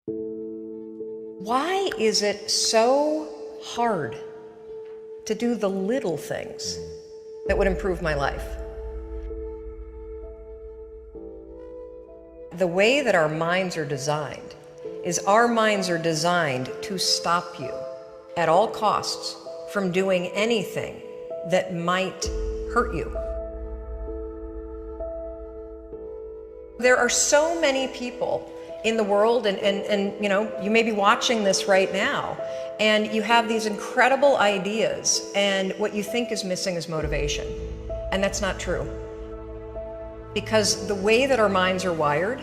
Why is it so hard to do the little things that would improve my life? The way that our minds are designed is our minds are designed to stop you at all costs from doing anything that might hurt you. There are so many people in the world, and you know, you may be watching this right now, and you have these incredible ideas, and what you think is missing is motivation. And that's not true. Because the way that our minds are wired,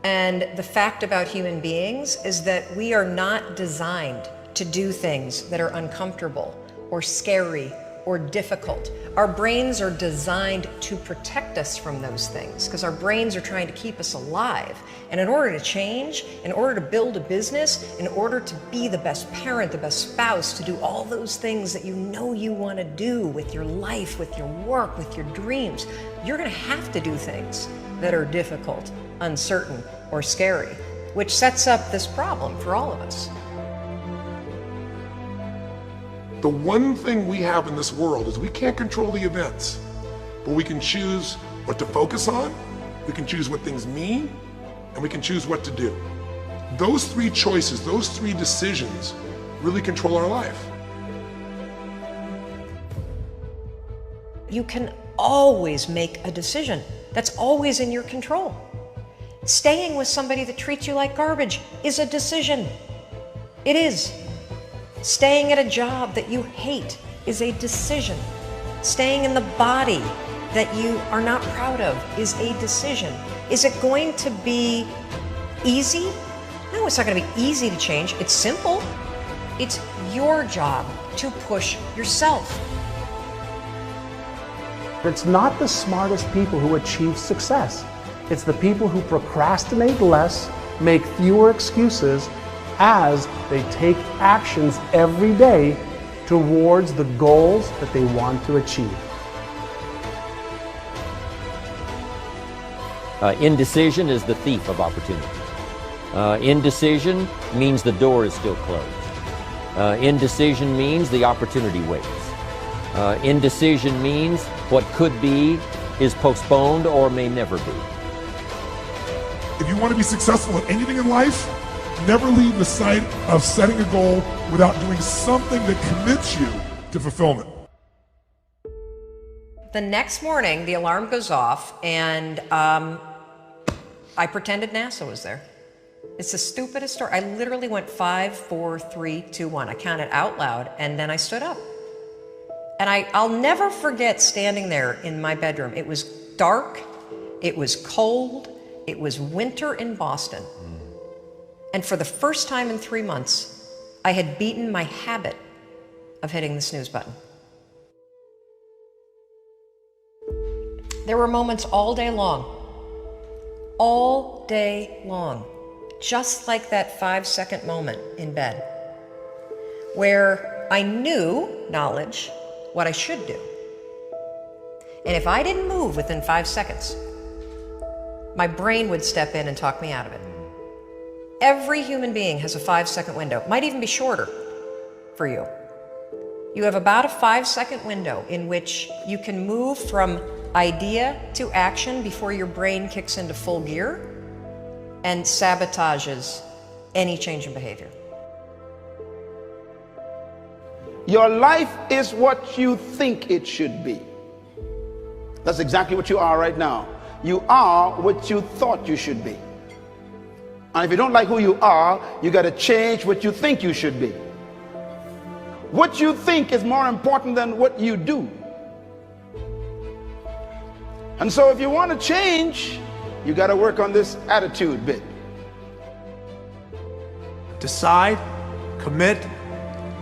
and the fact about human beings, is that we are not designed to do things that are uncomfortable or scary or difficult. Our brains are designed to protect us from those things because our brains are trying to keep us alive. And in order to change, in order to build a business, in order to be the best parent, the best spouse, to do all those things that you know you want to do with your life, with your work, with your dreams, you're going to have to do things that are difficult, uncertain, or scary, which sets up this problem for all of us. The one thing we have in this world is we can't control the events, but we can choose what to focus on, we can choose what things mean, and we can choose what to do. Those three choices, those three decisions really control our life. You can always make a decision. That's always in your control. Staying with somebody that treats you like garbage is a decision. It is. Staying at a job that you hate is a decision. Staying in the body that you are not proud of is a decision. Is it going to be easy? No, it's not going to be easy to change. It's simple. It's your job to push yourself. It's not the smartest people who achieve success. It's the people who procrastinate less, make fewer excuses, as they take actions every day towards the goals that they want to achieve. Indecision is the thief of opportunity. Indecision means the door is still closed. Indecision means the opportunity waits. Indecision means what could be is postponed or may never be. If you want to be successful at anything in life, never leave the sight of setting a goal without doing something that commits you to fulfillment. The next morning, the alarm goes off, and I pretended NASA was there. It's the stupidest story. I literally went 5, 4, 3, 2, 1. I counted out loud, and then I stood up. And I'll never forget standing there in my bedroom. It was dark, it was cold, it was winter in Boston. And for the first time in 3 months, I had beaten my habit of hitting the snooze button. There were moments all day long, just like that 5-second moment in bed, where I knew, knowledge, what I should do. And if I didn't move within 5 seconds, my brain would step in and talk me out of it. Every human being has a 5-second window, might even be shorter for you. You have about a 5-second window in which you can move from idea to action before your brain kicks into full gear and sabotages any change in behavior. Your life is what you think it should be. That's exactly what you are right now. You are what you thought you should be. And if you don't like who you are, you got to change what you think you should be. What you think is more important than what you do. And so if you want to change, you got to work on this attitude bit. Decide, commit,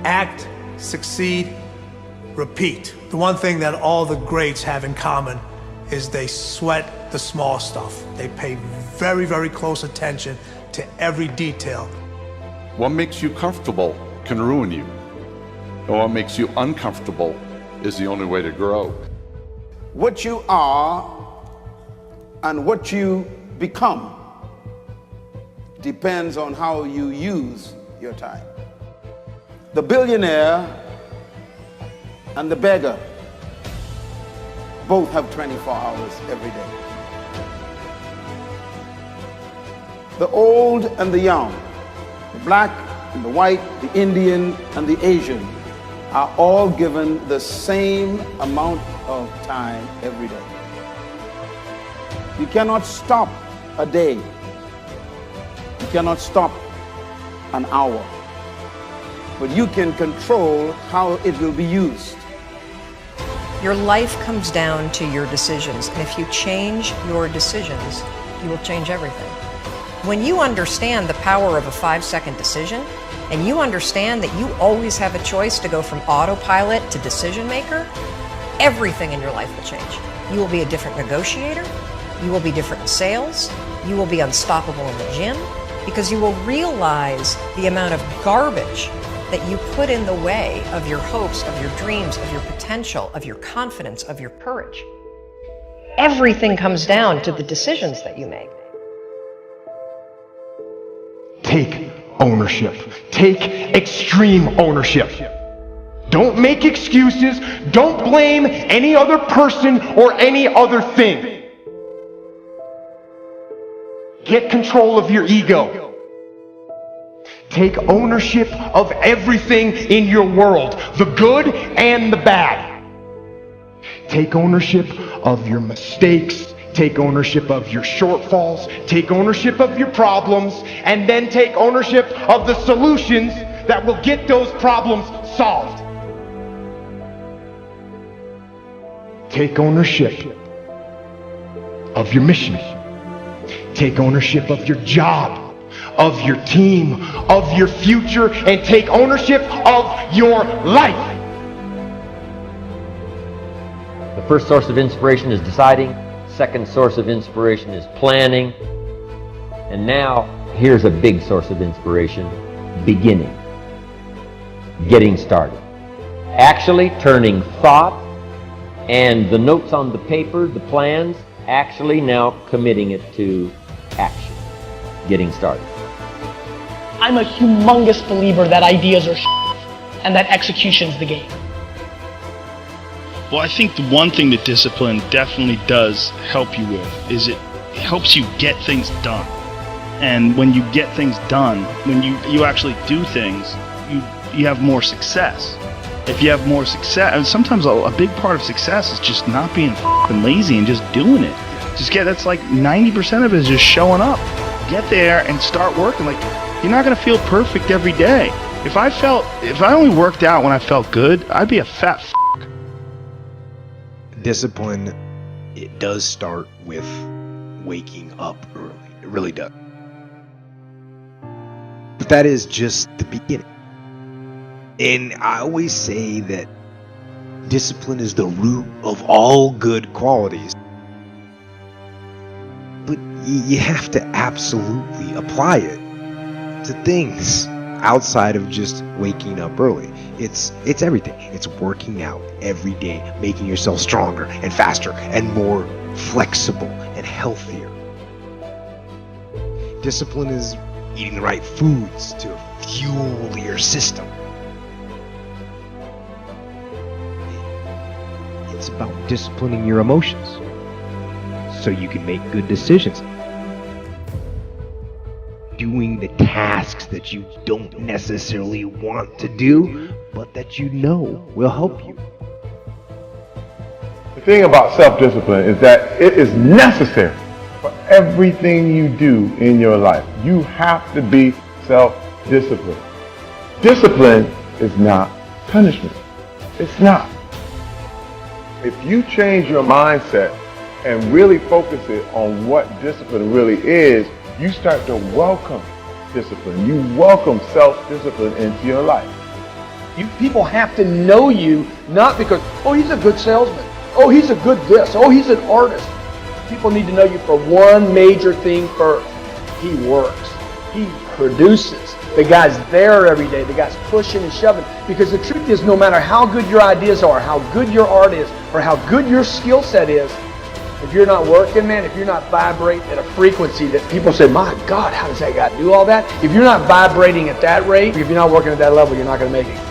act, succeed, repeat. The one thing that all the greats have in common is they sweat the small stuff. They pay very, very close attention to every detail. What makes you comfortable can ruin you. And what makes you uncomfortable is the only way to grow. What you are and what you become depends on how you use your time. The billionaire and the beggar both have 24 hours every day. The old and the young, the black and the white, the Indian and the Asian are all given the same amount of time every day. You cannot stop a day. You cannot stop an hour. But you can control how it will be used. Your life comes down to your decisions, and if you change your decisions, you will change everything. When you understand the power of a 5-second decision, and you understand that you always have a choice to go from autopilot to decision maker, everything in your life will change. You will be a different negotiator, you will be different in sales, you will be unstoppable in the gym, because you will realize the amount of garbage that you put in the way of your hopes, of your dreams, of your potential, of your confidence, of your courage. Everything comes down to the decisions that you make. Take ownership. Take extreme ownership. Don't make excuses. Don't blame any other person or any other thing. Get control of your ego. Take ownership of everything in your world, the good and the bad. Take ownership of your mistakes. Take ownership of your shortfalls. Take ownership of your problems. And then take ownership of the solutions that will get those problems solved. Take ownership of your mission. Take ownership of your job, of your team, of your future, and take ownership of your life. The first source of inspiration is deciding. Second source of inspiration is planning. And now, here's a big source of inspiration: beginning. Getting started. Actually turning thought and the notes on the paper, the plans, actually now committing it to action. Getting started. I'm a humongous believer that ideas are and that execution's the game. Well, I think the one thing that discipline definitely does help you with is it helps you get things done. And when you get things done, when you actually do things, you have more success. If you have more success, and sometimes a big part of success is just not being f***ing lazy and just doing it. That's like 90% of it is just showing up. Get there and start working. Like, you're not gonna feel perfect every day. If I only worked out when I felt good, I'd be a fat f***. Discipline, it does start with waking up early. It really does. But that is just the beginning. And I always say that discipline is the root of all good qualities. But you have to absolutely apply it to things outside of just waking up early. It's everything. It's working out every day, making yourself stronger and faster and more flexible and healthier. Discipline is eating the right foods to fuel your system. It's about disciplining your emotions so you can make good decisions. Doing the tasks that you don't necessarily want to do, but that you know will help you. The thing about self-discipline is that it is necessary for everything you do in your life. You have to be self-disciplined. Discipline is not punishment. It's not. If you change your mindset and really focus it on what discipline really is, you start to welcome discipline. You welcome self-discipline into your life. People have to know you, not because, oh, he's a good salesman. Oh, he's a good this. Oh, he's an artist. People need to know you for one major thing first. He works. He produces. The guy's there every day. The guy's pushing and shoving. Because the truth is, no matter how good your ideas are, how good your art is, or how good your skill set is, If you're not working, man, if you're not vibrating at a frequency that people say, my God, how does that guy do all that? If you're not vibrating at that rate, if you're not working at that level, you're not going to make it.